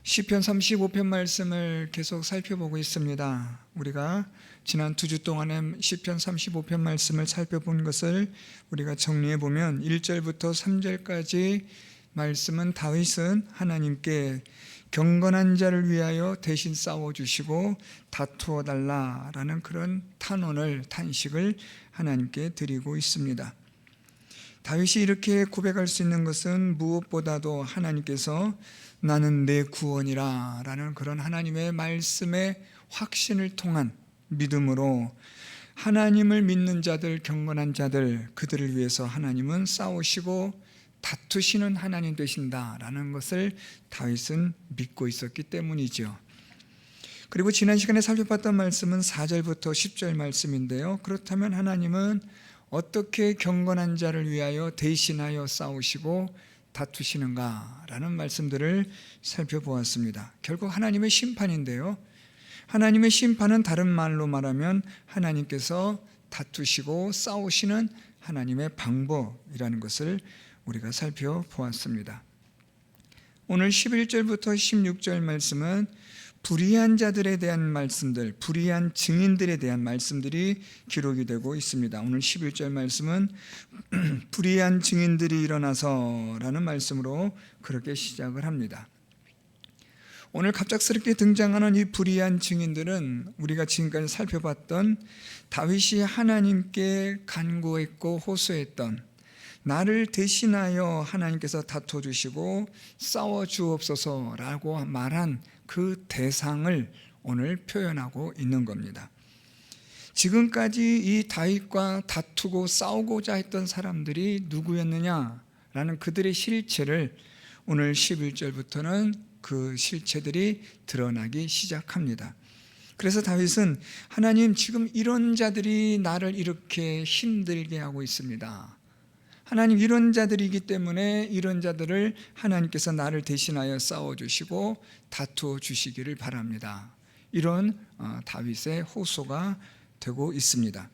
시편 35편 말씀을 계속 살펴보고 있습니다. 우리가 지난 2주 동안에 시편 35편 말씀을 살펴본 것을 우리가 정리해 보면 1절부터 3절까지 말씀은 다윗은 하나님께 경건한 자를 위하여 대신 싸워주시고 다투어 달라라는 그런 탄식을 하나님께 드리고 있습니다. 다윗이 이렇게 고백할 수 있는 것은 무엇보다도 하나님께서 나는 내 구원이라 라는 그런 하나님의 말씀의 확신을 통한 믿음으로 하나님을 믿는 자들, 경건한 자들, 그들을 위해서 하나님은 싸우시고 다투시는 하나님 되신다라는 것을 다윗은 믿고 있었기 때문이죠. 그리고 지난 시간에 살펴봤던 말씀은 4절부터 10절 말씀인데요. 그렇다면 하나님은 어떻게 경건한 자를 위하여 대신하여 싸우시고 다투시는가라는 말씀들을 살펴보았습니다. 결국 하나님의 심판인데요. 하나님의 심판은 다른 말로 말하면 하나님께서 다투시고 싸우시는 하나님의 방법이라는 것을 우리가 살펴보았습니다. 오늘 11절부터 16절 말씀은 불의한 자들에 대한 말씀들, 불의한 증인들에 대한 말씀들이 기록이 되고 있습니다. 오늘 11절 말씀은 불의한 증인들이 일어나서 라는 말씀으로 그렇게 시작을 합니다. 오늘 갑작스럽게 등장하는 이 불의한 증인들은 우리가 지금까지 살펴봤던 다윗이 하나님께 간구했고 호소했던 나를 대신하여 하나님께서 다퉈주시고 싸워주옵소서라고 말한 그 대상을 오늘 표현하고 있는 겁니다. 지금까지 이 다윗과 다투고 싸우고자 했던 사람들이 누구였느냐라는 그들의 실체를 오늘 11절부터는 그 실체들이 드러나기 시작합니다. 그래서 다윗은 하나님, 지금 이런 자들이 나를 이렇게 힘들게 하고 있습니다. 하나님, 이런 자들이기 때문에 이런 자들을 하나님께서 나를 대신하여 싸워주시고 다투어 주시기를 바랍니다. 이런 다윗의 호소가 되고 있습니다.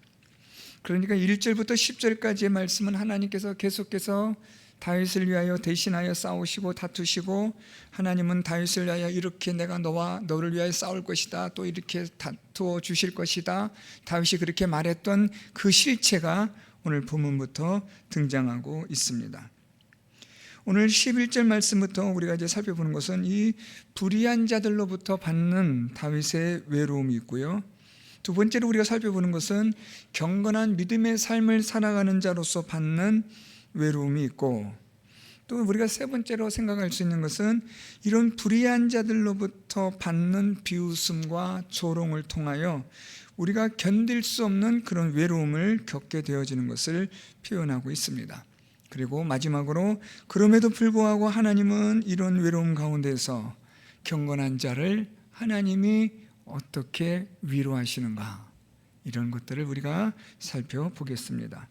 그러니까 1절부터 10절까지의 말씀은 하나님께서 계속해서 다윗을 위하여 대신하여 싸우시고 다투시고, 하나님은 다윗을 위하여 이렇게 내가 너를 위하여 싸울 것이다, 또 이렇게 다투어 주실 것이다, 다윗이 그렇게 말했던 그 실체가 오늘 본문부터 등장하고 있습니다. 오늘 11절 말씀부터 우리가 이제 살펴보는 것은 이 불의한 자들로부터 받는 다윗의 외로움이 있고요. 두 번째로 우리가 살펴보는 것은 경건한 믿음의 삶을 살아가는 자로서 받는 외로움이 있고, 또 우리가 세 번째로 생각할 수 있는 것은 이런 불의한 자들로부터 받는 비웃음과 조롱을 통하여 우리가 견딜 수 없는 그런 외로움을 겪게 되어지는 것을 표현하고 있습니다. 그리고 마지막으로 그럼에도 불구하고 하나님은 이런 외로움 가운데서 경건한 자를 하나님이 어떻게 위로하시는가, 이런 것들을 우리가 살펴보겠습니다.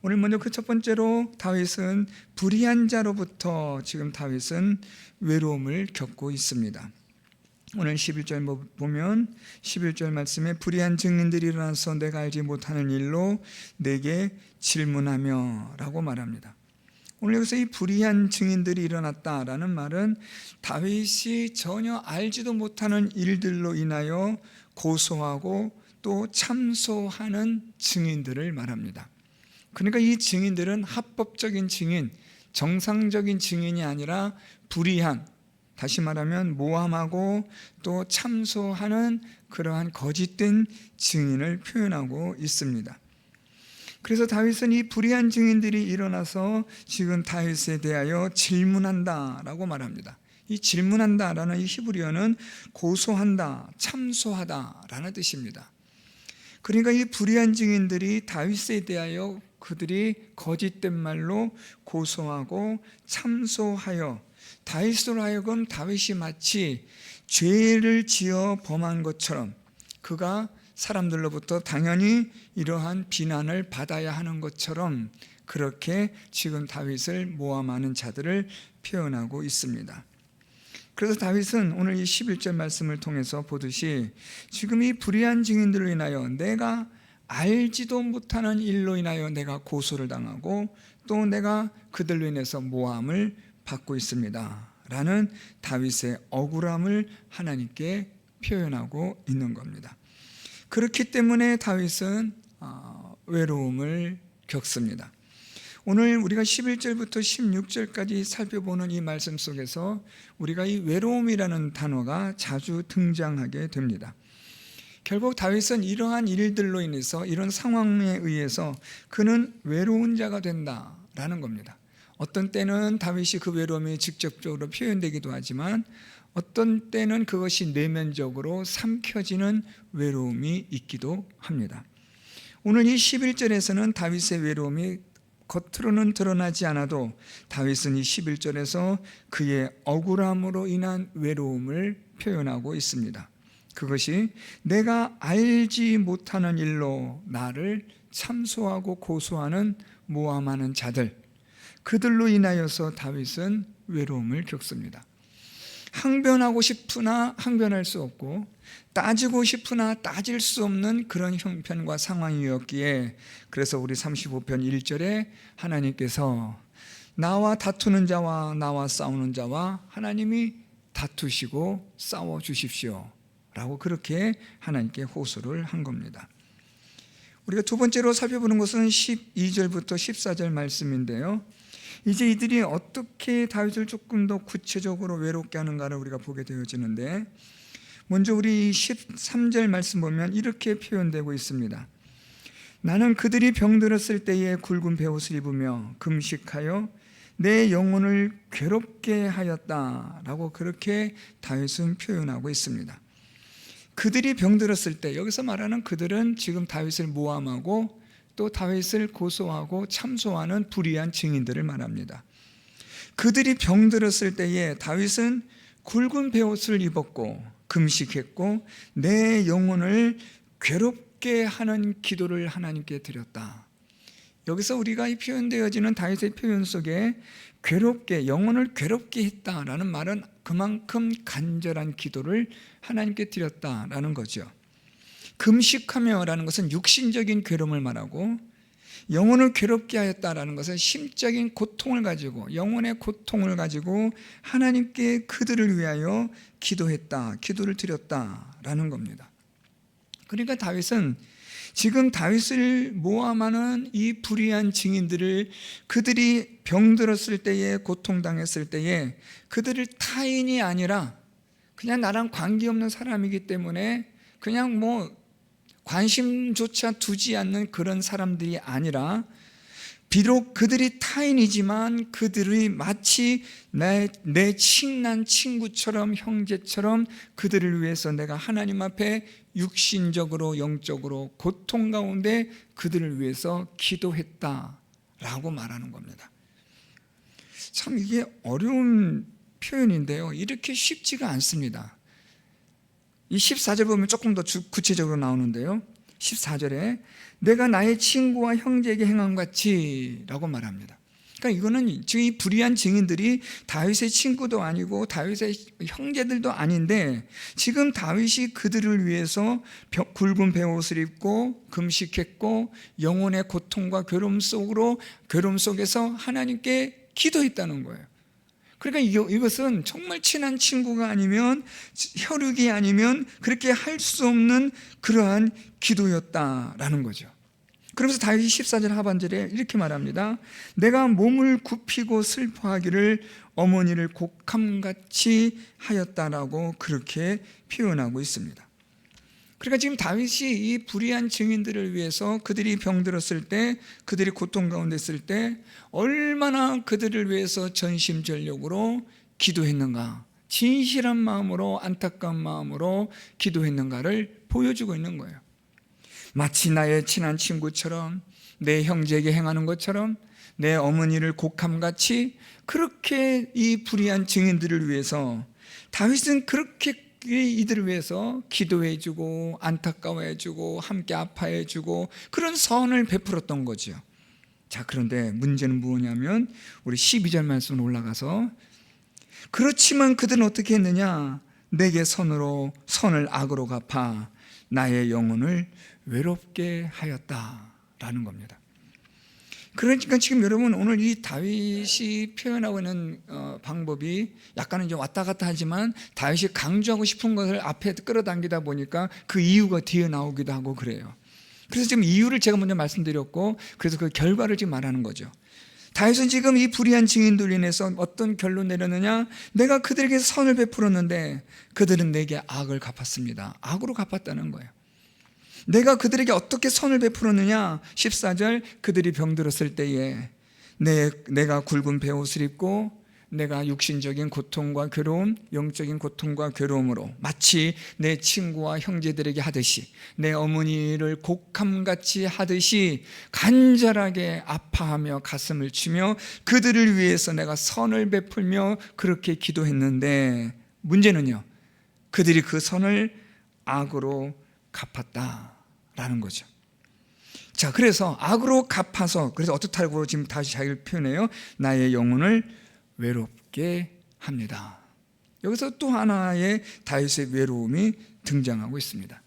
오늘 먼저 그 첫 번째로 다윗은 불의한 자로부터 지금 다윗은 외로움을 겪고 있습니다. 오늘 11절 보면 11절 말씀에 불의한 증인들이 일어나서 내가 알지 못하는 일로 내게 질문하며 라고 말합니다. 오늘 여기서 이 불의한 증인들이 일어났다라는 말은 다윗이 전혀 알지도 못하는 일들로 인하여 고소하고 또 참소하는 증인들을 말합니다. 그러니까 이 증인들은 합법적인 증인, 정상적인 증인이 아니라 불의한, 다시 말하면 모함하고 또 참소하는 그러한 거짓된 증인을 표현하고 있습니다. 그래서 다윗은 이 불의한 증인들이 일어나서 지금 다윗에 대하여 질문한다라고 말합니다. 이 질문한다라는 이 히브리어는 고소한다, 참소하다라는 뜻입니다. 그러니까 이 불의한 증인들이 다윗에 대하여 그들이 거짓된 말로 고소하고 참소하여 다윗으로 하여금 다윗이 마치 죄를 지어 범한 것처럼 그가 사람들로부터 당연히 이러한 비난을 받아야 하는 것처럼 그렇게 지금 다윗을 모함하는 자들을 표현하고 있습니다. 그래서 다윗은 오늘 이 11절 말씀을 통해서 보듯이 지금 이 불의한 증인들로 인하여 내가 알지도 못하는 일로 인하여 내가 고소를 당하고 또 내가 그들로 인해서 모함을 받고 있습니다 라는 다윗의 억울함을 하나님께 표현하고 있는 겁니다. 그렇기 때문에 다윗은 외로움을 겪습니다. 오늘 우리가 11절부터 16절까지 살펴보는 이 말씀 속에서 우리가 이 외로움이라는 단어가 자주 등장하게 됩니다. 결국 다윗은 이러한 일들로 인해서, 이런 상황에 의해서 그는 외로운 자가 된다라는 겁니다. 어떤 때는 다윗이 그 외로움이 직접적으로 표현되기도 하지만 어떤 때는 그것이 내면적으로 삼켜지는 외로움이 있기도 합니다. 오늘 이 11절에서는 다윗의 외로움이 겉으로는 드러나지 않아도 다윗은 이 11절에서 그의 억울함으로 인한 외로움을 표현하고 있습니다. 그것이 내가 알지 못하는 일로 나를 참소하고 고소하는 모함하는 자들, 그들로 인하여서 다윗은 외로움을 겪습니다. 항변하고 싶으나 항변할 수 없고 따지고 싶으나 따질 수 없는 그런 형편과 상황이었기에, 그래서 우리 35편 1절에 하나님께서 나와 다투는 자와 나와 싸우는 자와 하나님이 다투시고 싸워 주십시오 라고 그렇게 하나님께 호소를 한 겁니다. 우리가 두 번째로 살펴보는 것은 12절부터 14절 말씀인데요, 이제 이들이 어떻게 다윗을 조금 더 구체적으로 외롭게 하는가를 우리가 보게 되어지는데, 먼저 우리 13절 말씀 보면 이렇게 표현되고 있습니다. 나는 그들이 병들었을 때에 굵은 베옷을 입으며 금식하여 내 영혼을 괴롭게 하였다라고 그렇게 다윗은 표현하고 있습니다. 그들이 병들었을 때, 여기서 말하는 그들은 지금 다윗을 모함하고 또 다윗을 고소하고 참소하는 불의한 증인들을 말합니다. 그들이 병들었을 때에 다윗은 굵은 베옷을 입었고 금식했고 내 영혼을 괴롭게 하는 기도를 하나님께 드렸다. 여기서 우리가 이 표현되어지는 다윗의 표현 속에 괴롭게, 영혼을 괴롭게 했다라는 말은 그만큼 간절한 기도를 하나님께 드렸다라는 거죠. 금식하며라는 것은 육신적인 괴로움을 말하고, 영혼을 괴롭게 하였다라는 것은 심적인 고통을 가지고, 영혼의 고통을 가지고 하나님께 그들을 위하여 기도했다, 기도를 드렸다라는 겁니다. 그러니까 다윗은 지금 다윗을 모함하는 이 불의한 증인들을, 그들이 병들었을 때에, 고통당했을 때에 그들을 타인이 아니라 그냥 나랑 관계없는 사람이기 때문에 그냥 관심조차 두지 않는 그런 사람들이 아니라, 비록 그들이 타인이지만 그들이 마치 내 친한 친구처럼, 형제처럼 그들을 위해서 내가 하나님 앞에 육신적으로 영적으로 고통 가운데 그들을 위해서 기도했다라고 말하는 겁니다. 참 이게 어려운 표현인데요, 이렇게 쉽지가 않습니다. 이 14절 보면 조금 더 구체적으로 나오는데요, 14절에 내가 나의 친구와 형제에게 행한 같이 라고 말합니다. 그러니까 이거는 지금 이 불의한 증인들이 다윗의 친구도 아니고 다윗의 형제들도 아닌데, 지금 다윗이 그들을 위해서 굵은 베옷을 입고 금식했고 영혼의 고통과 괴로움 속에서 하나님께 기도했다는 거예요. 그러니까 이것은 정말 친한 친구가 아니면, 혈육이 아니면 그렇게 할 수 없는 그러한 기도였다라는 거죠. 그러면서 다윗이 14절 하반절에 이렇게 말합니다. 내가 몸을 굽히고 슬퍼하기를 어머니를 곡함같이 하였다라고 그렇게 표현하고 있습니다. 그러니까 지금 다윗이 이 불의한 증인들을 위해서, 그들이 병들었을 때, 그들이 고통 가운데 있을 때 얼마나 그들을 위해서 전심전력으로 기도했는가, 진실한 마음으로, 안타까운 마음으로 기도했는가를 보여주고 있는 거예요. 마치 나의 친한 친구처럼, 내 형제에게 행하는 것처럼, 내 어머니를 곡함같이, 그렇게 이 불의한 증인들을 위해서 다윗은 그렇게 이들을 위해서 기도해주고 안타까워해주고 함께 아파해주고 그런 선을 베풀었던 거죠. 자, 그런데 문제는 뭐냐면 우리 12절 말씀으로 올라가서, 그렇지만 그들은 어떻게 했느냐, 내게 선을 악으로 갚아 나의 영혼을 외롭게 하였다라는 겁니다. 그러니까 지금 여러분 오늘 이 다윗이 표현하고 있는 방법이 약간은 좀 왔다 갔다 하지만 다윗이 강조하고 싶은 것을 앞에 끌어당기다 보니까 그 이유가 뒤에 나오기도 하고 그래요. 그래서 지금 이유를 제가 먼저 말씀드렸고, 그래서 그 결과를 지금 말하는 거죠. 다윗은 지금 이 불의한 증인들로 인해서 어떤 결론 내렸느냐? 내가 그들에게 선을 베풀었는데 그들은 내게 악을 갚았습니다. 악으로 갚았다는 거예요. 내가 그들에게 어떻게 선을 베풀었느냐? 14절, 그들이 병들었을 때에 내가 굵은 베옷을 입고 내가 육신적인 고통과 괴로움, 영적인 고통과 괴로움으로 마치 내 친구와 형제들에게 하듯이, 내 어머니를 곡함같이 하듯이 간절하게 아파하며 가슴을 치며 그들을 위해서 내가 선을 베풀며 그렇게 기도했는데, 문제는요, 그들이 그 선을 악으로 갚았다라는 거죠. 자, 그래서 악으로 갚아서, 그래서 어떻다고 지금 다시 자기를 표현해요? 나의 영혼을 외롭게 합니다. 여기서 또 하나의 다윗의 외로움이 등장하고 있습니다.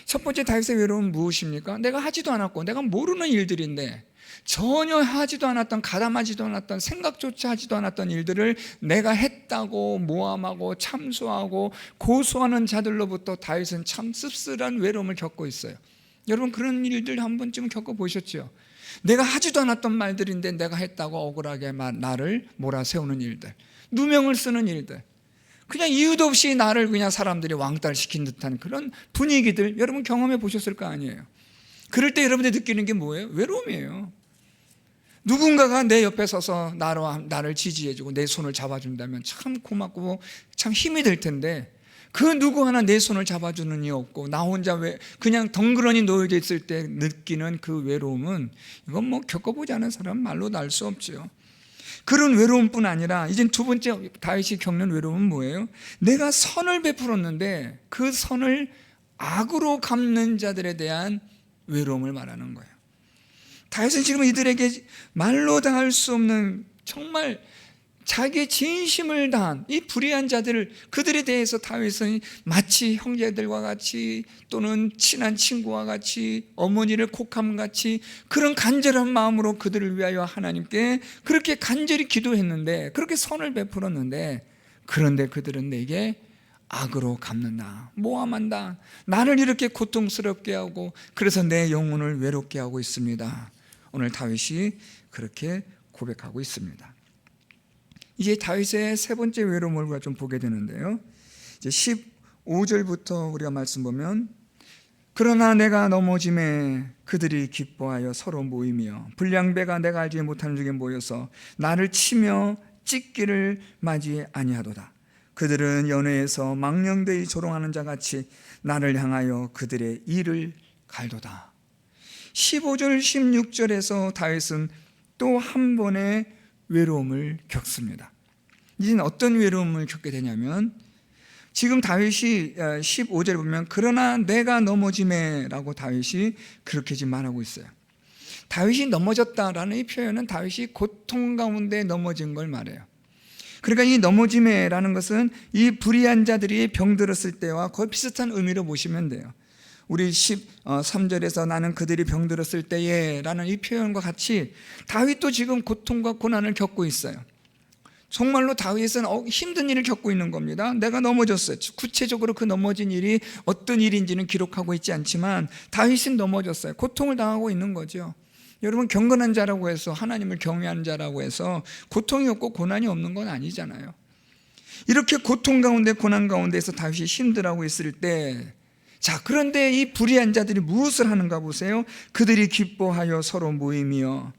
첫 번째 다윗의 외로움은 무엇입니까? 내가 하지도 않았고 내가 모르는 일들인데, 전혀 하지도 않았던, 가담하지도 않았던, 생각조차 하지도 않았던 일들을 내가 했다고 모함하고 참소하고 고소하는 자들로부터 다윗은 참 씁쓸한 외로움을 겪고 있어요. 여러분, 그런 일들 한 번쯤 겪어보셨죠? 내가 하지도 않았던 말들인데 내가 했다고 억울하게 나를 몰아세우는 일들, 누명을 쓰는 일들, 그냥 이유도 없이 나를 그냥 사람들이 왕따시킨 듯한 그런 분위기들, 여러분 경험해 보셨을 거 아니에요. 그럴 때 여러분들이 느끼는 게 뭐예요? 외로움이에요. 누군가가 내 옆에 서서 나를 지지해주고 내 손을 잡아준다면 참 고맙고 참 힘이 될 텐데, 그 누구 하나 내 손을 잡아주는 이 없고 나 혼자 그냥 덩그러니 놓여져 있을 때 느끼는 그 외로움은, 이건 뭐 겪어보지 않은 사람은 말로 알 수 없죠. 그런 외로움뿐 아니라 이제 두 번째 다윗이 겪는 외로움은 뭐예요? 내가 선을 베풀었는데 그 선을 악으로 갚는 자들에 대한 외로움을 말하는 거예요. 다윗은 지금 이들에게 말로 다 할 수 없는, 정말 자기의 진심을 다한 이 불의한 자들을, 그들에 대해서 다윗은 마치 형제들과 같이 또는 친한 친구와 같이 어머니를 곡함같이 그런 간절한 마음으로 그들을 위하여 하나님께 그렇게 간절히 기도했는데, 그렇게 선을 베풀었는데, 그런데 그들은 내게 악으로 갚는다, 모함한다, 나를 이렇게 고통스럽게 하고 그래서 내 영혼을 외롭게 하고 있습니다. 오늘 다윗이 그렇게 고백하고 있습니다. 이제 다윗의 세 번째 외로움을 우리가 좀 보게 되는데요, 이제 15절부터 우리가 말씀 보면, 그러나 내가 넘어짐에 그들이 기뻐하여 서로 모이며 불량배가 내가 알지 못하는 중에 모여서 나를 치며 찢기를 맞이 아니하도다. 그들은 연회에서 망령되이 조롱하는 자같이 나를 향하여 그들의 이를 갈도다. 15절 16절에서 다윗은 또 한 번의 외로움을 겪습니다. 이제는 어떤 외로움을 겪게 되냐면, 지금 다윗이 15절에 보면 그러나 내가 넘어짐에 라고 다윗이 그렇게 지금 말하고 있어요. 다윗이 넘어졌다라는 이 표현은 다윗이 고통 가운데 넘어진 걸 말해요. 그러니까 이 넘어짐에라는 것은 이 불의한 자들이 병들었을 때와 거의 비슷한 의미로 보시면 돼요. 우리 13절에서 나는 그들이 병들었을 때에 라는 이 표현과 같이 다윗도 지금 고통과 고난을 겪고 있어요. 정말로 다윗은 힘든 일을 겪고 있는 겁니다. 내가 넘어졌어요. 구체적으로 그 넘어진 일이 어떤 일인지는 기록하고 있지 않지만 다윗은 넘어졌어요. 고통을 당하고 있는 거죠. 여러분, 경건한 자라고 해서, 하나님을 경외하는 자라고 해서 고통이 없고 고난이 없는 건 아니잖아요. 이렇게 고통 가운데 고난 가운데서 다윗이 힘들어하고 있을 때, 자, 그런데 이 불의한 자들이 무엇을 하는가 보세요. 그들이 기뻐하여 서로 모이며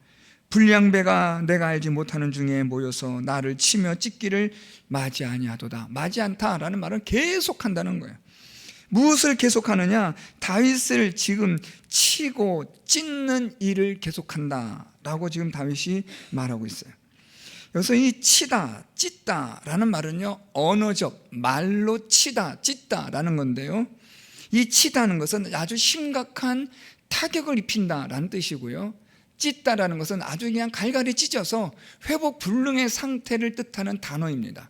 불량배가 내가 알지 못하는 중에 모여서 나를 치며 찢기를 맞이 아니하도다. 맞이 않다라는 말은 계속한다는 거예요. 무엇을 계속하느냐? 다윗을 지금 치고 찢는 일을 계속한다라고 지금 다윗이 말하고 있어요. 여기서 이 치다, 찢다라는 말은요, 언어적, 말로 치다, 찢다라는 건데요, 이 치다는 것은 아주 심각한 타격을 입힌다라는 뜻이고요, 찢다라는 것은 아주 그냥 갈갈이 찢어서 회복 불능의 상태를 뜻하는 단어입니다.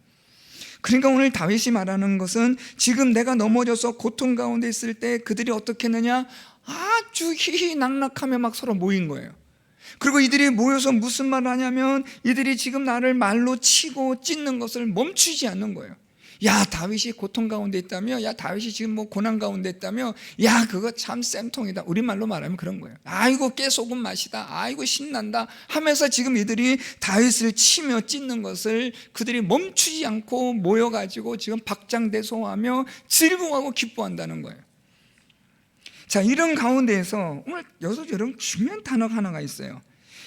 그러니까 오늘 다윗이 말하는 것은 지금 내가 넘어져서 고통 가운데 있을 때 그들이 어떻게 했느냐? 아주 희희낙낙하며 막 서로 모인 거예요. 그리고 이들이 모여서 무슨 말을 하냐면 이들이 지금 나를 말로 치고 찢는 것을 멈추지 않는 거예요. 야, 다윗이 고통 가운데 있다며, 야, 다윗이 지금 뭐 고난 가운데 있다며, 야, 그거 참 쌤통이다. 우리말로 말하면 그런 거예요. 아이고 깨소금 맛이다, 아이고 신난다 하면서 지금 이들이 다윗을 치며 찢는 것을 그들이 멈추지 않고 모여가지고 지금 박장대소하며 즐거워하고 기뻐한다는 거예요. 자, 이런 가운데에서 오늘 여기서 여러분 중요한 단어가 하나가 있어요.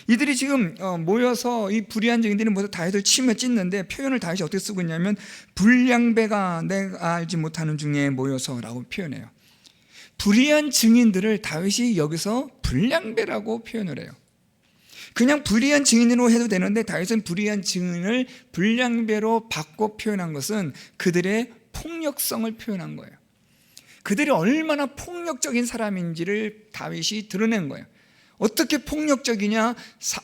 이들이 지금 모여서 이 불의한 증인들이 모두 다윗을 치며 찢는데 표현을 다윗이 어떻게 쓰고 있냐면 불량배가 내가 알지 못하는 중에 모여서라고 표현해요. 불의한 증인들을 다윗이 여기서 불량배라고 표현을 해요. 그냥 불의한 증인으로 해도 되는데 다윗은 불의한 증인을 불량배로 바꿔 표현한 것은 그들의 폭력성을 표현한 거예요. 그들이 얼마나 폭력적인 사람인지를 다윗이 드러낸 거예요. 어떻게 폭력적이냐?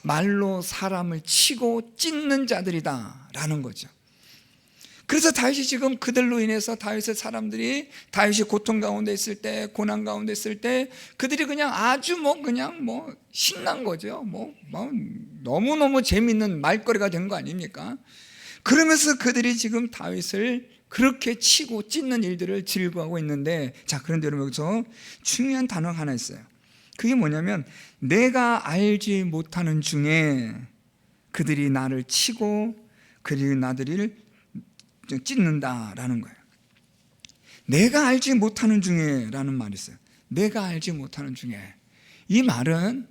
말로 사람을 치고 찢는 자들이다 라는 거죠. 그래서 다윗이 지금 그들로 인해서 다윗의 사람들이 다윗이 고통 가운데 있을 때, 고난 가운데 있을 때 그들이 그냥 아주 그냥 신난 거죠. 너무너무 재밌는 말거리가 된 거 아닙니까? 그러면서 그들이 지금 다윗을 그렇게 치고 찢는 일들을 즐거워하고 있는데, 자, 그런데 여러분 여기서 중요한 단어가 하나 있어요. 그게 뭐냐면 내가 알지 못하는 중에 그들이 나를 치고 그들이 나들을 찢는다라는 거예요. 내가 알지 못하는 중에 라는 말이 있어요. 내가 알지 못하는 중에. 이 말은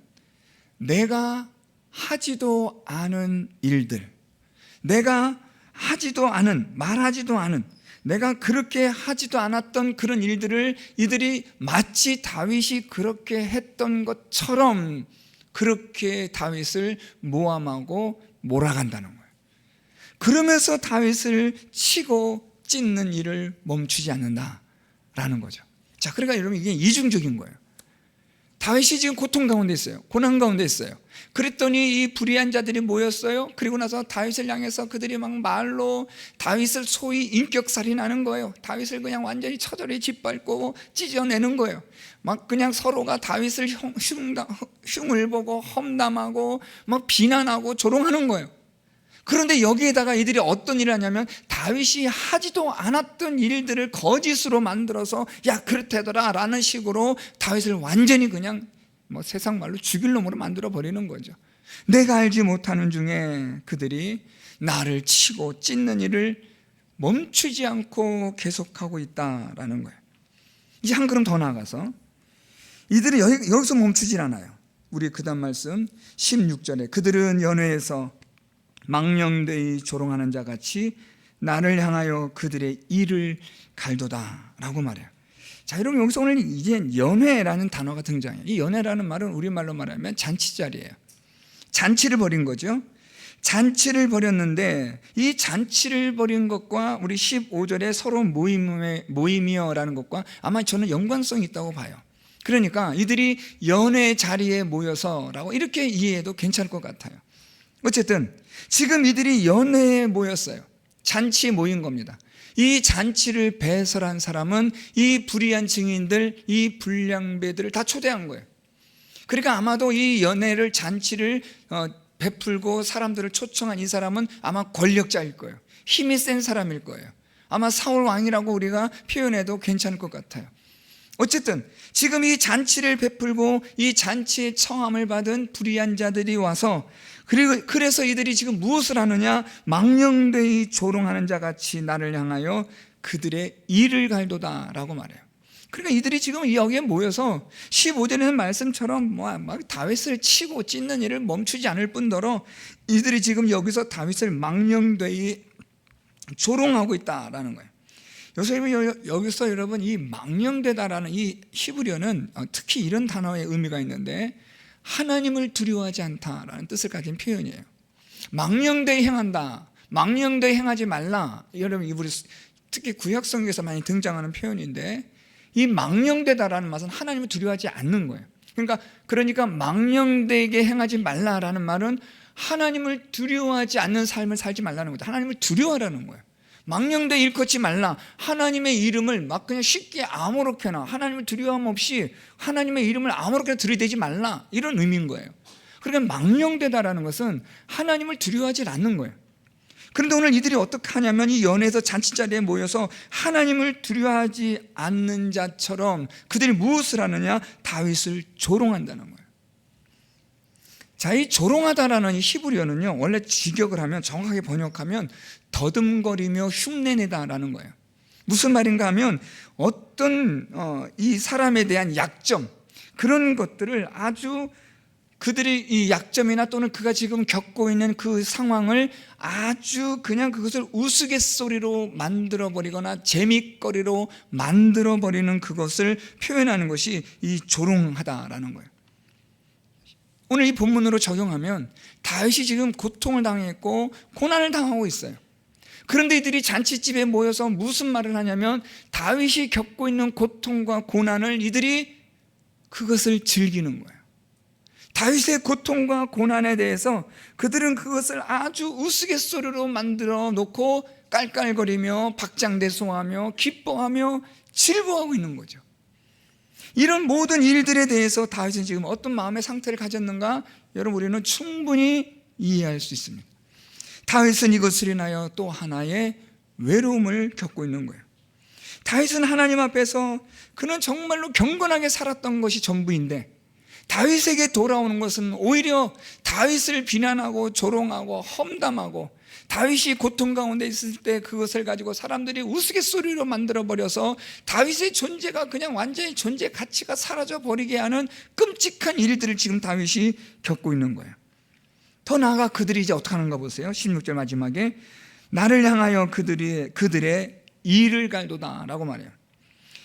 내가 하지도 않은 일들, 내가 하지도 않은, 말하지도 않은, 내가 그렇게 하지도 않았던 그런 일들을 이들이 마치 다윗이 그렇게 했던 것처럼 그렇게 다윗을 모함하고 몰아간다는 거예요. 그러면서 다윗을 치고 찢는 일을 멈추지 않는다라는 거죠. 자, 그러니까 여러분 이게 이중적인 거예요. 다윗이 지금 고통 가운데 있어요. 고난 가운데 있어요. 그랬더니 이 불의한 자들이 모였어요. 그리고 나서 다윗을 향해서 그들이 막 말로 다윗을 소위 인격살인하는 거예요. 다윗을 그냥 완전히 처절히 짓밟고 찢어내는 거예요. 막 그냥 서로가 다윗을 흉을 보고 험담하고 막 비난하고 조롱하는 거예요. 그런데 여기에다가 이들이 어떤 일을 하냐면 다윗이 하지도 않았던 일들을 거짓으로 만들어서 야 그렇다더라 라는 식으로 다윗을 완전히 그냥 세상 말로 죽일 놈으로 만들어 버리는 거죠. 내가 알지 못하는 중에 그들이 나를 치고 찢는 일을 멈추지 않고 계속하고 있다라는 거예요. 이제 한 걸음 더 나아가서 이들이 여기서 멈추질 않아요. 우리 그 다음 말씀 16절에 그들은 연회에서 망령되이 조롱하는 자같이 나를 향하여 그들의 이를 갈도다 라고 말해요. 자, 여러분 여기서 오늘 이제 연회라는 단어가 등장해요. 이 연회라는 말은 우리말로 말하면 잔치자리예요. 잔치를 벌인 거죠. 잔치를 벌였는데 이 잔치를 벌인 것과 우리 15절에 서로 모임이여라는 것과 아마 저는 연관성이 있다고 봐요. 그러니까 이들이 연회 자리에 모여서라고 이렇게 이해해도 괜찮을 것 같아요. 어쨌든 지금 이들이 연회에 모였어요. 잔치에 모인 겁니다. 이 잔치를 배설한 사람은 이 불의한 증인들, 이 불량배들을 다 초대한 거예요. 그러니까 아마도 이 연회를 잔치를 베풀고 사람들을 초청한 이 사람은 아마 권력자일 거예요. 힘이 센 사람일 거예요. 아마 사울 왕이라고 우리가 표현해도 괜찮을 것 같아요. 어쨌든 지금 이 잔치를 베풀고 이 잔치의 청함을 받은 불의한 자들이 와서 그래서 이들이 지금 무엇을 하느냐? 망령되이 조롱하는 자같이 나를 향하여 그들의 이를 갈도다 라고 말해요. 그러니까 이들이 지금 여기에 모여서 15절에는 말씀처럼 막 다윗을 치고 찢는 일을 멈추지 않을 뿐더러 이들이 지금 여기서 다윗을 망령되이 조롱하고 있다라는 거예요. 여기서 여러분 이 망령되다라는 이 히브리어는 특히 이런 단어의 의미가 있는데 하나님을 두려워하지 않다라는 뜻을 가진 표현이에요. 망령되이 행한다, 망령되이 행하지 말라. 여러분 우리 특히 구약성경에서 많이 등장하는 표현인데 이 망령되다라는 말은 하나님을 두려워하지 않는 거예요. 그러니까 망령되게 행하지 말라라는 말은 하나님을 두려워하지 않는 삶을 살지 말라는 거죠. 하나님을 두려워하라는 거예요. 망령되이 일컫지 말라. 하나님의 이름을 막 그냥 쉽게 아무렇게나 하나님을 두려움 없이 하나님의 이름을 아무렇게나 들이대지 말라. 이런 의미인 거예요. 그러니까 망령되다라는 것은 하나님을 두려워하지 않는 거예요. 그런데 오늘 이들이 어떻게 하냐면 이 연회에서 잔치자리에 모여서 하나님을 두려워하지 않는 자처럼 그들이 무엇을 하느냐? 다윗을 조롱한다는 거예요. 자, 이 조롱하다라는 이 히브리어는요, 원래 직역을 하면, 정확하게 번역하면 더듬거리며 흉내내다라는 거예요. 무슨 말인가 하면 어떤 이 사람에 대한 약점, 그런 것들을 아주 그들이 이 약점이나 또는 그가 지금 겪고 있는 그 상황을 아주 그냥 그것을 우스갯소리로 만들어버리거나 재밌거리로 만들어버리는 그것을 표현하는 것이 이 조롱하다라는 거예요. 오늘 이 본문으로 적용하면 다윗이 지금 고통을 당했고 고난을 당하고 있어요. 그런데 이들이 잔치집에 모여서 무슨 말을 하냐면 다윗이 겪고 있는 고통과 고난을 이들이 그것을 즐기는 거예요. 다윗의 고통과 고난에 대해서 그들은 그것을 아주 우스갯소리로 만들어 놓고 깔깔거리며 박장대소하며 기뻐하며 즐거워하고 있는 거죠. 이런 모든 일들에 대해서 다윗은 지금 어떤 마음의 상태를 가졌는가? 여러분, 우리는 충분히 이해할 수 있습니다. 다윗은 이것을 인하여 또 하나의 외로움을 겪고 있는 거예요. 다윗은 하나님 앞에서 그는 정말로 경건하게 살았던 것이 전부인데 다윗에게 돌아오는 것은 오히려 다윗을 비난하고 조롱하고 험담하고 다윗이 고통 가운데 있을 때 그것을 가지고 사람들이 우스갯소리로 만들어버려서 다윗의 존재가 그냥 완전히 존재 가치가 사라져버리게 하는 끔찍한 일들을 지금 다윗이 겪고 있는 거예요. 더 나아가 그들이 이제 어떻게 하는가 보세요. 16절 마지막에 나를 향하여 그들의 이를 갈도다 라고 말해요.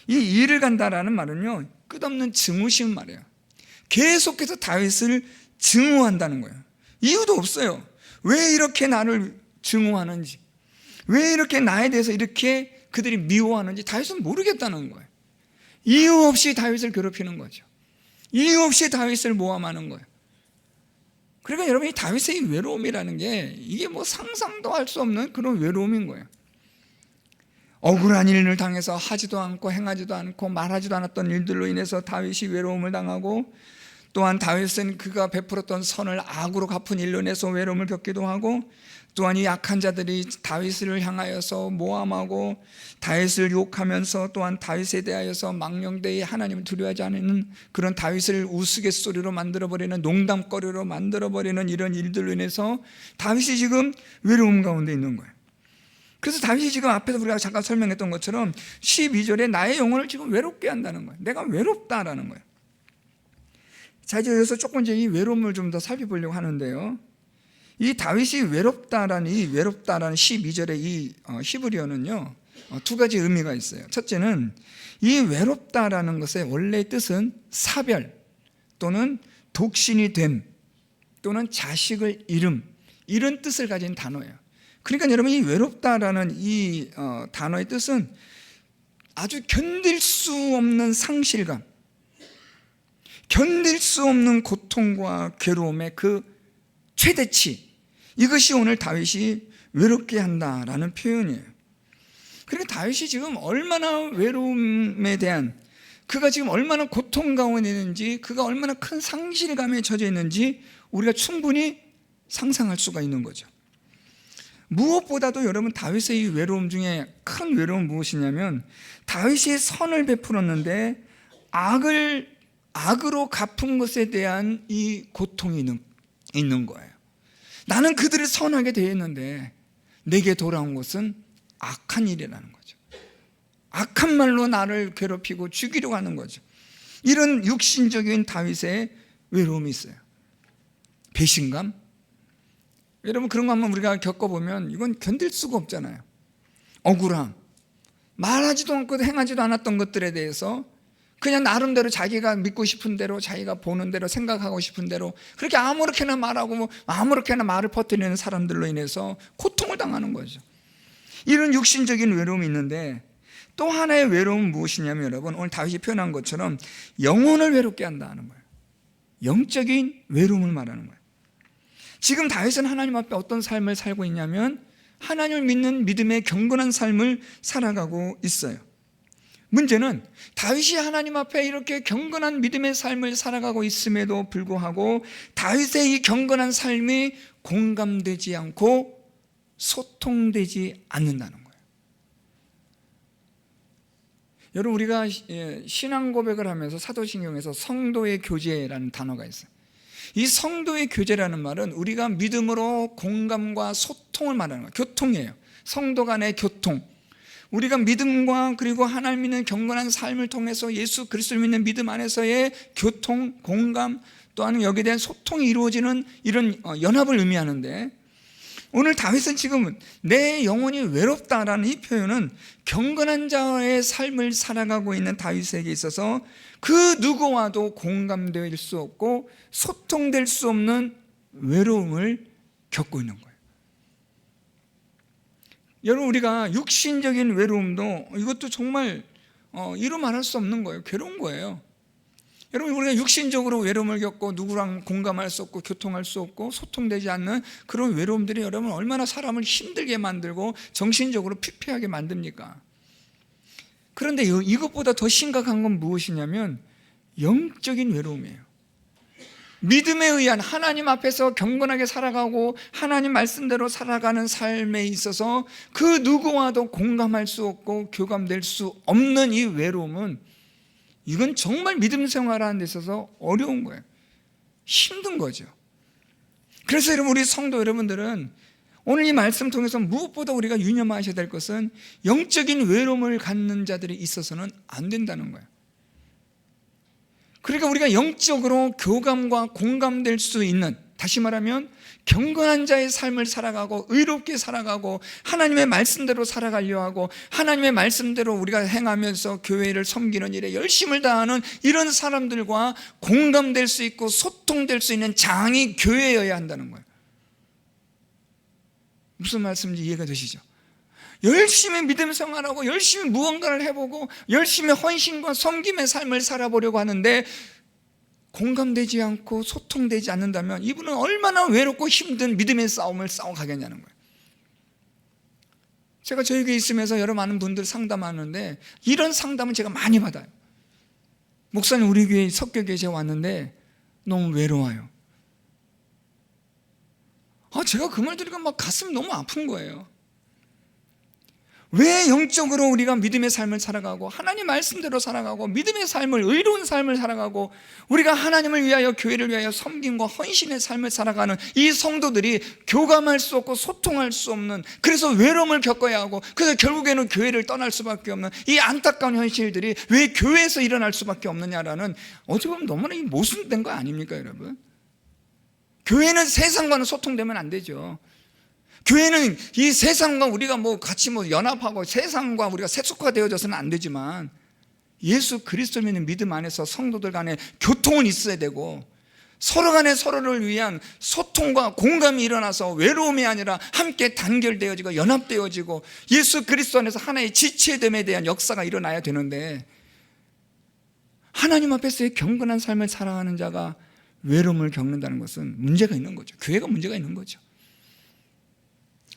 이 이를 간다라는 말은요, 끝없는 증오심 말이에요. 계속해서 다윗을 증오한다는 거예요. 이유도 없어요. 왜 이렇게 나를 증오하는지, 왜 이렇게 나에 대해서 이렇게 그들이 미워하는지 다윗은 모르겠다는 거예요. 이유 없이 다윗을 괴롭히는 거죠. 이유 없이 다윗을 모함하는 거예요. 그러니까 여러분, 이 다윗의 이 외로움이라는 게 이게 뭐 상상도 할 수 없는 그런 외로움인 거예요. 억울한 일을 당해서 하지도 않고 행하지도 않고 말하지도 않았던 일들로 인해서 다윗이 외로움을 당하고, 또한 다윗은 그가 베풀었던 선을 악으로 갚은 일로 인해서 외로움을 겪기도 하고, 또한 이 약한 자들이 다윗을 향하여서 모함하고 다윗을 욕하면서 또한 다윗에 대하여서 망령되이 하나님을 두려워하지 않는 그런 다윗을 우스갯소리로 만들어버리는, 농담거리로 만들어버리는 이런 일들로 인해서 다윗이 지금 외로움 가운데 있는 거예요. 그래서 다윗이 지금 앞에서 우리가 잠깐 설명했던 것처럼 12절에 나의 영혼을 지금 외롭게 한다는 거예요. 내가 외롭다라는 거예요. 자, 이제 여기서 조금 이제 이 외로움을 좀 더 살펴보려고 하는데요. 이 다윗이 외롭다라는 12절의 이 히브리어는요, 두 가지 의미가 있어요. 첫째는 이 외롭다라는 것의 원래의 뜻은 사별 또는 독신이 됨 또는 자식을 잃음, 이런 뜻을 가진 단어예요. 그러니까 여러분, 이 외롭다라는 이 단어의 뜻은 아주 견딜 수 없는 상실감, 견딜 수 없는 고통과 괴로움의 그 최대치, 이것이 오늘 다윗이 외롭게 한다라는 표현이에요. 그러니까 다윗이 지금 얼마나 외로움에 대한, 그가 지금 얼마나 고통 가운데 있는지, 그가 얼마나 큰 상실감에 젖어 있는지 우리가 충분히 상상할 수가 있는 거죠. 무엇보다도 여러분, 다윗의 이 외로움 중에 큰 외로움은 무엇이냐면 다윗이 선을 베풀었는데 악으로 갚은 것에 대한 이 고통이 있는 거예요. 나는 그들을 선하게 대했는데 내게 돌아온 것은 악한 일이라는 거죠. 악한 말로 나를 괴롭히고 죽이려고 하는 거죠. 이런 육신적인 다윗의 외로움이 있어요. 배신감? 여러분, 그런 거 한번 우리가 겪어보면 이건 견딜 수가 없잖아요. 억울함, 말하지도 않고 행하지도 않았던 것들에 대해서 그냥 나름대로 자기가 믿고 싶은 대로, 자기가 보는 대로, 생각하고 싶은 대로 그렇게 아무렇게나 말하고 아무렇게나 말을 퍼뜨리는 사람들로 인해서 고통을 당하는 거죠. 이런 육신적인 외로움이 있는데, 또 하나의 외로움은 무엇이냐면 여러분, 오늘 다윗이 표현한 것처럼 영혼을 외롭게 한다는 거예요. 영적인 외로움을 말하는 거예요. 지금 다윗은 하나님 앞에 어떤 삶을 살고 있냐면 하나님을 믿는 믿음의 경건한 삶을 살아가고 있어요. 문제는 다윗이 하나님 앞에 이렇게 경건한 믿음의 삶을 살아가고 있음에도 불구하고 다윗의 이 경건한 삶이 공감되지 않고 소통되지 않는다는 거예요. 여러분, 우리가 신앙 고백을 하면서 사도신경에서 성도의 교제라는 단어가 있어요. 이 성도의 교제라는 말은 우리가 믿음으로 공감과 소통을 말하는 거예요. 교통이에요. 성도 간의 교통. 우리가 믿음과 그리고 하나님 믿는 경건한 삶을 통해서 예수 그리스도를 믿는 믿음 안에서의 교통, 공감, 또한 여기에 대한 소통이 이루어지는 이런 연합을 의미하는데, 오늘 다윗은 지금 내 영혼이 외롭다라는 이 표현은 경건한 자의 삶을 살아가고 있는 다윗에게 있어서 그 누구와도 공감될 수 없고 소통될 수 없는 외로움을 겪고 있는 거예요. 여러분, 우리가 육신적인 외로움도 이것도 정말 이루 말할 수 없는 거예요. 괴로운 거예요. 여러분, 우리가 육신적으로 외로움을 겪고 누구랑 공감할 수 없고 교통할 수 없고 소통되지 않는 그런 외로움들이 여러분 얼마나 사람을 힘들게 만들고 정신적으로 피폐하게 만듭니까? 그런데 이것보다 더 심각한 건 무엇이냐면 영적인 외로움이에요. 믿음에 의한 하나님 앞에서 경건하게 살아가고 하나님 말씀대로 살아가는 삶에 있어서 그 누구와도 공감할 수 없고 교감될 수 없는 이 외로움은, 이건 정말 믿음 생활하는 데 있어서 어려운 거예요. 힘든 거죠. 그래서 여러분, 우리 성도 여러분들은 오늘 이 말씀 통해서 무엇보다 우리가 유념하셔야 될 것은 영적인 외로움을 갖는 자들이 있어서는 안 된다는 거예요. 그러니까 우리가 영적으로 교감과 공감될 수 있는, 다시 말하면 경건한 자의 삶을 살아가고 의롭게 살아가고 하나님의 말씀대로 살아가려 하고 하나님의 말씀대로 우리가 행하면서 교회를 섬기는 일에 열심을 다하는 이런 사람들과 공감될 수 있고 소통될 수 있는 장이 교회여야 한다는 거예요. 무슨 말씀인지 이해가 되시죠? 열심히 믿음 생활하고 열심히 무언가를 해보고 열심히 헌신과 섬김의 삶을 살아보려고 하는데 공감되지 않고 소통되지 않는다면 이분은 얼마나 외롭고 힘든 믿음의 싸움을 싸워가겠냐는 거예요. 제가 저희 교회에 있으면서 여러 많은 분들 상담하는데 이런 상담은 제가 많이 받아요. 목사님, 우리 교회 석교교회에 제가 왔는데 너무 외로워요. 제가 그 말 들으니까 막 가슴이 너무 아픈 거예요. 왜 영적으로 우리가 믿음의 삶을 살아가고 하나님 말씀대로 살아가고 믿음의 삶을, 의로운 삶을 살아가고 우리가 하나님을 위하여 교회를 위하여 섬김과 헌신의 삶을 살아가는 이 성도들이 교감할 수 없고 소통할 수 없는, 그래서 외로움을 겪어야 하고 그래서 결국에는 교회를 떠날 수밖에 없는 이 안타까운 현실들이 왜 교회에서 일어날 수밖에 없느냐라는, 어떻게 보면 너무나 모순된 거 아닙니까 여러분? 교회는 세상과는 소통되면 안 되죠. 교회는 이 세상과 우리가 같이 연합하고 세상과 우리가 세속화되어져서는 안 되지만 예수 그리스도 믿는 믿음 안에서 성도들 간에 교통은 있어야 되고 서로 간에 서로를 위한 소통과 공감이 일어나서 외로움이 아니라 함께 단결되어지고 연합되어지고 예수 그리스도 안에서 하나의 지체됨에 대한 역사가 일어나야 되는데, 하나님 앞에서의 경건한 삶을 살아가는 자가 외로움을 겪는다는 것은 문제가 있는 거죠. 교회가 문제가 있는 거죠.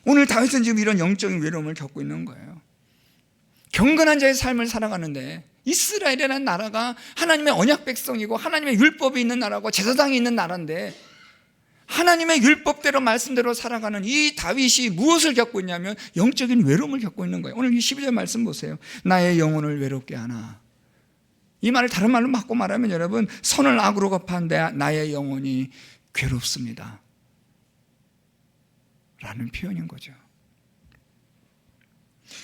오늘 다윗은 지금 이런 영적인 외로움을 겪고 있는 거예요. 경건한 자의 삶을 살아가는데 이스라엘이라는 나라가 하나님의 언약 백성이고 하나님의 율법이 있는 나라고 제사장이 있는 나라인데 하나님의 율법대로 말씀대로 살아가는 이 다윗이 무엇을 겪고 있냐면 영적인 외로움을 겪고 있는 거예요. 오늘 12절 말씀 보세요. 나의 영혼을 외롭게 하나. 이 말을 다른 말로 바꿔 말하면 여러분, 선을 악으로 갚아 나의 영혼이 괴롭습니다 라는 표현인 거죠.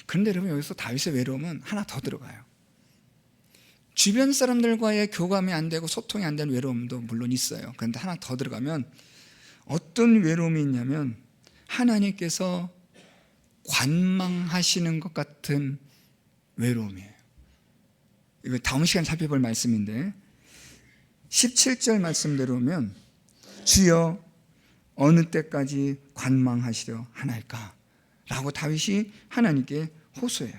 그런데 여러분, 여기서 다윗의 외로움은 하나 더 들어가요. 주변 사람들과의 교감이 안 되고 소통이 안 되는 외로움도 물론 있어요. 그런데 하나 더 들어가면 어떤 외로움이 있냐면 하나님께서 관망하시는 것 같은 외로움이에요. 이거 다음 시간에 살펴볼 말씀인데 17절 말씀대로 보면 주여 어느 때까지 관망하시려 하나이까? 라고 다윗이 하나님께 호소해요.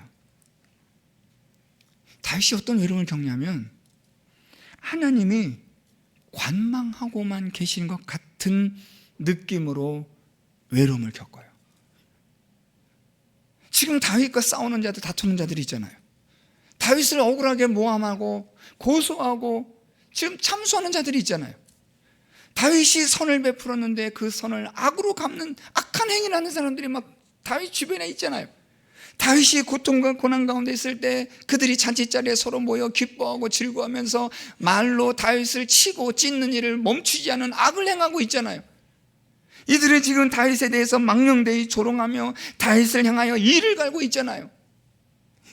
다윗이 어떤 외로움을 겪냐면 하나님이 관망하고만 계신 것 같은 느낌으로 외로움을 겪어요. 지금 다윗과 싸우는 자들, 다투는 자들이 있잖아요. 다윗을 억울하게 모함하고 고소하고 지금 참소하는 자들이 있잖아요. 다윗이 선을 베풀었는데 그 선을 악으로 갚는 악한 행위를 하는 사람들이 막 다윗 주변에 있잖아요. 다윗이 고통과 고난 가운데 있을 때 그들이 잔치자리에 서로 모여 기뻐하고 즐거워하면서 말로 다윗을 치고 찢는 일을 멈추지 않은 악을 행하고 있잖아요. 이들은 지금 다윗에 대해서 망령되이 조롱하며 다윗을 향하여 이를 갈고 있잖아요.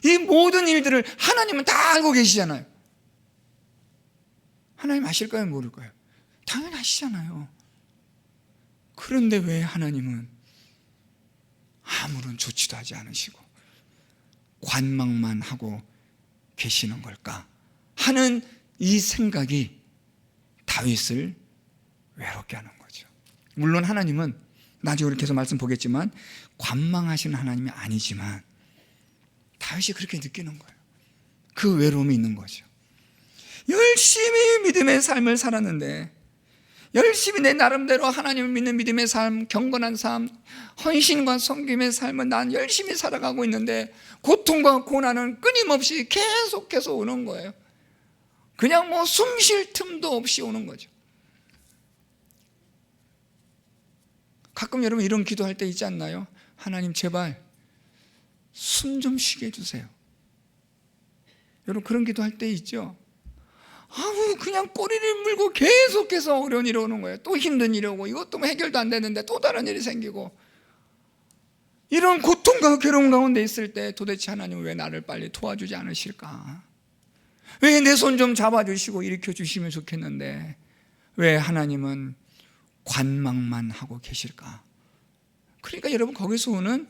이 모든 일들을 하나님은 다 알고 계시잖아요. 하나님 아실까요? 모를까요? 당연히 아시잖아요. 그런데 왜 하나님은 아무런 조치도 하지 않으시고 관망만 하고 계시는 걸까 하는 이 생각이 다윗을 외롭게 하는 거죠. 물론 하나님은 나중에 우리 계속 말씀 보겠지만 관망하시는 하나님이 아니지만 다윗이 그렇게 느끼는 거예요. 그 외로움이 있는 거죠. 열심히 믿음의 삶을 살았는데, 열심히 내 나름대로 하나님을 믿는 믿음의 삶, 경건한 삶, 헌신과 섬김의 삶은 난 열심히 살아가고 있는데 고통과 고난은 끊임없이 계속해서 오는 거예요. 그냥 뭐 숨 쉴 틈도 없이 오는 거죠. 가끔 여러분 이런 기도할 때 있지 않나요? 하나님 제발 숨 좀 쉬게 해주세요. 여러분 그런 기도할 때 있죠? 아우 그냥 꼬리를 물고 계속해서 어려운 일이 오는 거예요. 또 힘든 일이 오고 이것도 뭐 해결도 안 되는데 또 다른 일이 생기고, 이런 고통과 괴로움 가운데 있을 때 도대체 하나님은 왜 나를 빨리 도와주지 않으실까? 왜 내 손 좀 잡아주시고 일으켜 주시면 좋겠는데 왜 하나님은 관망만 하고 계실까? 그러니까 여러분 거기서 오는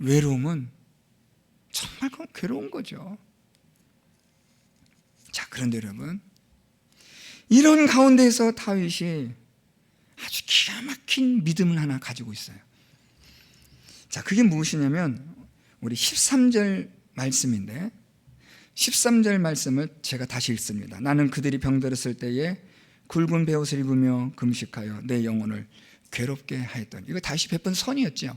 외로움은 정말 괴로운 거죠. 자, 그런데 여러분 이런 가운데서 다윗이 아주 기가 막힌 믿음을 하나 가지고 있어요. 자, 그게 무엇이냐면 우리 13절 말씀인데 13절 말씀을 제가 다시 읽습니다. 나는 그들이 병들었을 때에 굵은 베옷을 입으며 금식하여 내 영혼을 괴롭게 하였더니, 이거 다시 베푼 선이었죠.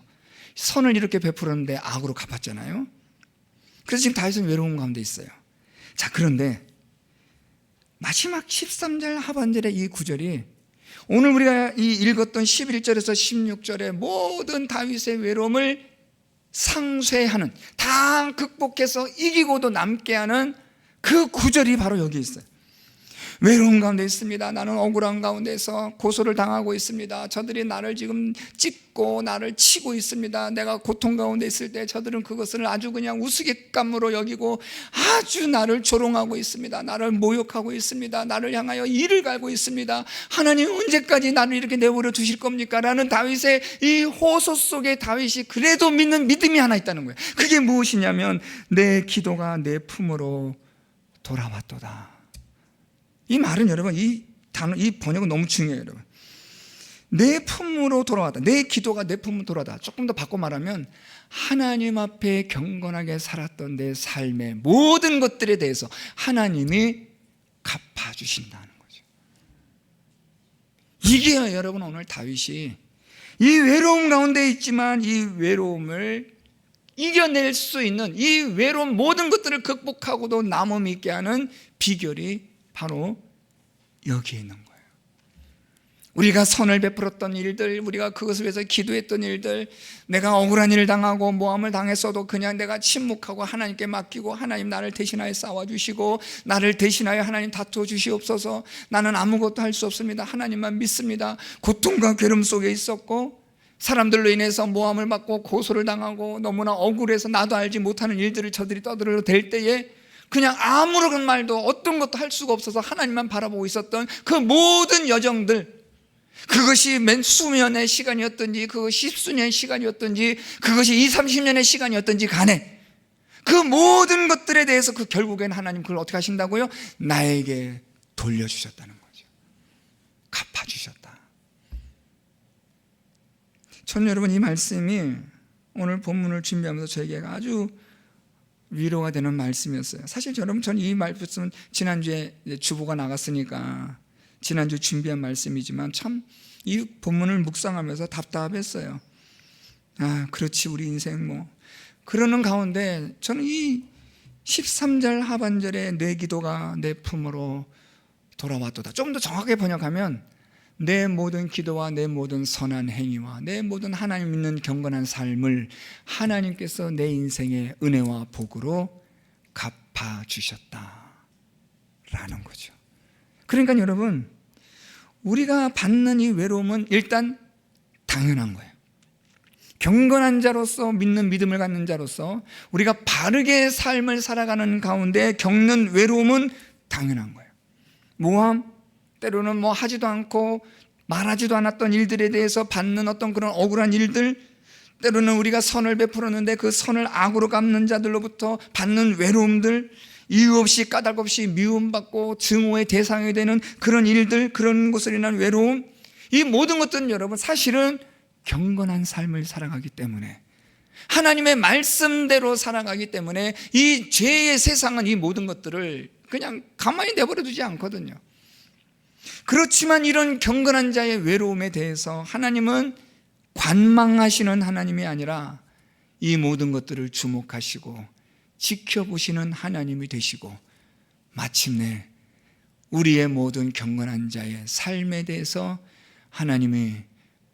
선을 이렇게 베풀었는데 악으로 갚았잖아요. 그래서 지금 다윗은 외로움 가운데 있어요. 자, 그런데 마지막 13절 하반절의 이 구절이 오늘 우리가 읽었던 11절에서 16절의 모든 다윗의 외로움을 상쇄하는, 다 극복해서 이기고도 남게 하는 그 구절이 바로 여기 있어요. 외로움 가운데 있습니다. 나는 억울한 가운데서 고소를 당하고 있습니다. 저들이 나를 지금 찢고 나를 치고 있습니다. 내가 고통 가운데 있을 때 저들은 그것을 아주 그냥 우스갯감으로 여기고 아주 나를 조롱하고 있습니다. 나를 모욕하고 있습니다. 나를 향하여 이를 갈고 있습니다. 하나님 언제까지 나를 이렇게 내버려 두실 겁니까? 라는 다윗의 이 호소 속에 다윗이 그래도 믿는 믿음이 하나 있다는 거예요. 그게 무엇이냐면 내 기도가 내 품으로 돌아왔도다. 이 말은 여러분, 이 단어, 이 번역은 너무 중요해요. 여러분, 내 품으로 돌아왔다, 내 기도가 내 품으로 돌아왔다. 조금 더 바꿔 말하면 하나님 앞에 경건하게 살았던 내 삶의 모든 것들에 대해서 하나님이 갚아주신다는 거죠. 이게 여러분 오늘 다윗이 이 외로움 가운데 있지만 이 외로움을 이겨낼 수 있는, 이 외로운 모든 것들을 극복하고도 남음 있게 하는 비결이 바로 여기에 있는 거예요. 우리가 선을 베풀었던 일들, 우리가 그것을 위해서 기도했던 일들, 내가 억울한 일을 당하고 모함을 당했어도 그냥 내가 침묵하고 하나님께 맡기고 하나님 나를 대신하여 싸워주시고 나를 대신하여 하나님 다투어 주시옵소서, 나는 아무것도 할 수 없습니다, 하나님만 믿습니다. 고통과 괴로움 속에 있었고 사람들로 인해서 모함을 받고 고소를 당하고 너무나 억울해서 나도 알지 못하는 일들을 저들이 떠들어댈 때에 그냥 아무런 말도 어떤 것도 할 수가 없어서 하나님만 바라보고 있었던 그 모든 여정들, 그것이 맨 수년의 시간이었든지 그것이 10수년의 시간이었든지 그것이 20, 30년의 시간이었든지 간에 그 모든 것들에 대해서 그 결국엔 하나님 그걸 어떻게 하신다고요? 나에게 돌려주셨다는 거죠. 갚아주셨다. 저는 여러분 이 말씀이 오늘 본문을 준비하면서 저에게 아주 위로가 되는 말씀이었어요. 사실 저는 이 말씀은 지난주에 주보가 나갔으니까 지난주 준비한 말씀이지만 참 이 본문을 묵상하면서 답답했어요. 아, 그렇지 우리 인생 뭐 그러는 가운데 저는 13절 하반절에 내 기도가 내 품으로 돌아왔도다. 좀 더 정확하게 번역하면 내 모든 기도와 내 모든 선한 행위와 내 모든 하나님 믿는 경건한 삶을 하나님께서 내 인생의 은혜와 복으로 갚아주셨다 라는 거죠. 그러니까 여러분, 우리가 받는 이 외로움은 일단 당연한 거예요. 경건한 자로서, 믿는 믿음을 갖는 자로서 우리가 바르게 삶을 살아가는 가운데 겪는 외로움은 당연한 거예요. 모함, 때로는 하지도 않고 말하지도 않았던 일들에 대해서 받는 어떤 그런 억울한 일들, 때로는 우리가 선을 베풀었는데 그 선을 악으로 갚는 자들로부터 받는 외로움들, 이유 없이 까닭 없이 미움받고 증오의 대상이 되는 그런 일들, 그런 것으로 인한 외로움, 이 모든 것들은 여러분 사실은 경건한 삶을 살아가기 때문에, 하나님의 말씀대로 살아가기 때문에 이 죄의 세상은 이 모든 것들을 그냥 가만히 내버려 두지 않거든요. 그렇지만 이런 경건한 자의 외로움에 대해서 하나님은 관망하시는 하나님이 아니라 이 모든 것들을 주목하시고 지켜보시는 하나님이 되시고, 마침내 우리의 모든 경건한 자의 삶에 대해서 하나님의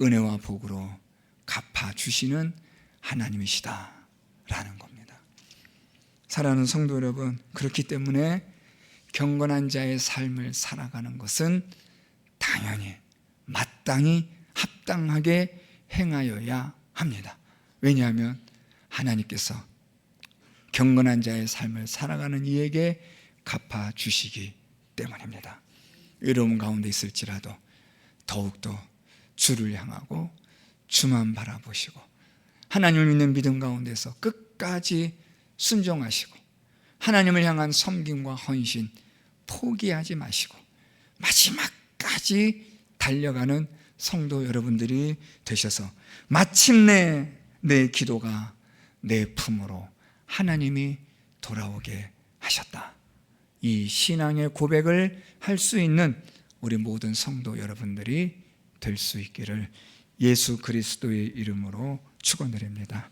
은혜와 복으로 갚아주시는 하나님이시다 라는 겁니다. 사랑하는 성도 여러분, 그렇기 때문에 경건한 자의 삶을 살아가는 것은 당연히 마땅히 합당하게 행하여야 합니다. 왜냐하면 하나님께서 경건한 자의 삶을 살아가는 이에게 갚아주시기 때문입니다. 외로움 가운데 있을지라도 더욱더 주를 향하고 주만 바라보시고 하나님을 믿는 믿음 가운데서 끝까지 순종하시고 하나님을 향한 섬김과 헌신 포기하지 마시고 마지막까지 달려가는 성도 여러분들이 되셔서 마침내 내 기도가 내 품으로 하나님이 돌아오게 하셨다, 이 신앙의 고백을 할 수 있는 우리 모든 성도 여러분들이 될 수 있기를 예수 그리스도의 이름으로 축원드립니다.